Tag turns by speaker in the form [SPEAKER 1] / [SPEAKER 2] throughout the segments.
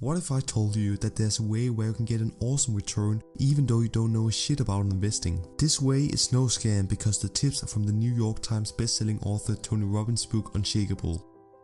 [SPEAKER 1] What if I told you that there's a way where you can get an awesome return even though you don't know a shit about investing? This way is no scam because the tips are from the New York Times best-selling author Tony Robbins' book Unshakeable.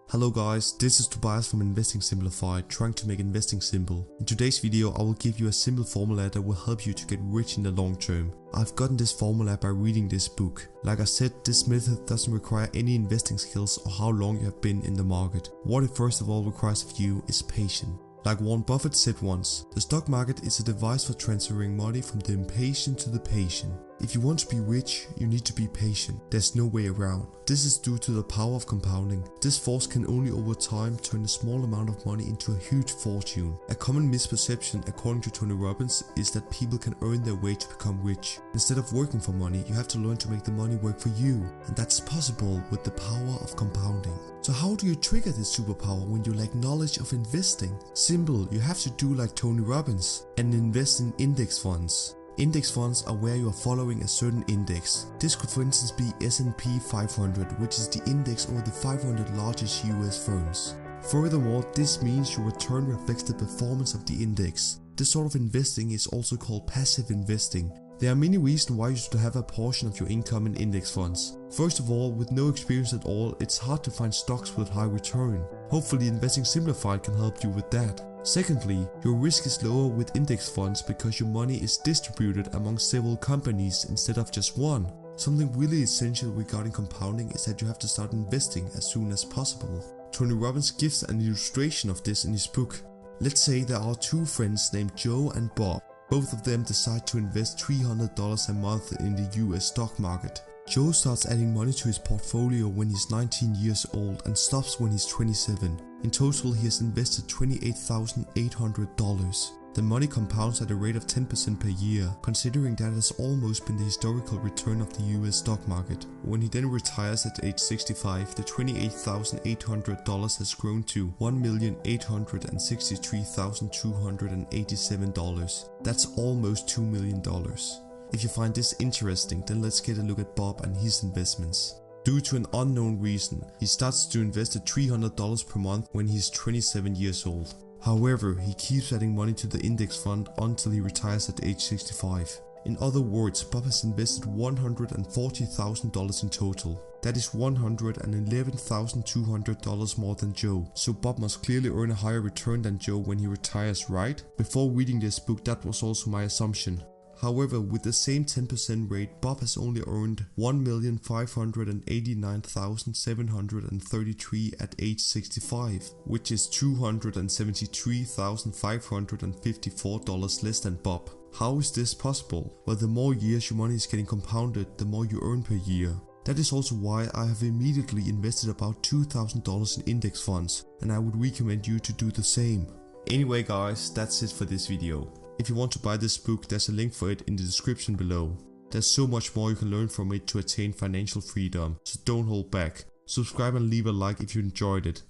[SPEAKER 1] Hello guys, this is Tobias from Investing Simplified, trying to make investing simple. In today's video I will give you a simple formula that will help you to get rich in the long term. I've gotten this formula by reading this book. Like I said, this method doesn't require any investing skills or how long you have been in the market. What it first of all requires of you is patience. Like Warren Buffett said once, the stock market is a device for transferring money from the impatient to the patient. If you want to be rich, you need to be patient. There's no way around. This is due to the power of compounding. This force can only over time turn a small amount of money into a huge fortune. A common misperception, according to Tony Robbins, is that people can earn their way to become rich. Instead of working for money, you have to learn to make the money work for you. And that's possible with the power of compounding. So how do you trigger this superpower when you lack knowledge of investing? Simple, you have to do like Tony Robbins and invest in index funds. Index funds are where you are following a certain index. This could for instance be S&P 500, which is the index over the 500 largest US firms. Furthermore, this means your return reflects the performance of the index. This sort of investing is also called passive investing. There are many reasons why you should have a portion of your income in index funds. First of all, with no experience at all, it's hard to find stocks with high return. Hopefully Investing Simplified can help you with that. Secondly, your risk is lower with index funds because your money is distributed among several companies instead of just one. Something really essential regarding compounding is that you have to start investing as soon as possible. Tony Robbins gives an illustration of this in his book. Let's say there are two friends named Joe and Bob. Both of them decide to invest $300 a month in the US stock market. Joe starts adding money to his portfolio when he's 19 years old and stops when he's 27. In total, he has invested $28,800. The money compounds at a rate of 10% per year, considering that has almost been the historical return of the US stock market. When he then retires at age 65, the $28,800 has grown to $1,863,287. That's almost $2 million. If you find this interesting, then let's get a look at Bob and his investments. Due to an unknown reason, he starts to invest at $300 per month when he's 27 years old. However, he keeps adding money to the index fund until he retires at age 65. In other words, Bob has invested $140,000 in total. That is $111,200 more than Joe, so Bob must clearly earn a higher return than Joe when he retires, right? Before reading this book, that was also my assumption. However, with the same 10% rate, Bob has only earned $1,589,733 at age 65, which is $273,554 less than Bob. How is this possible? Well, the more years your money is getting compounded, the more you earn per year. That is also why I have immediately invested about $2,000 in index funds, and I would recommend you to do the same. Anyway guys, that's it for this video. If you want to buy this book, there's a link for it in the description below. There's so much more you can learn from it to attain financial freedom, so don't hold back. Subscribe and leave a like if you enjoyed it.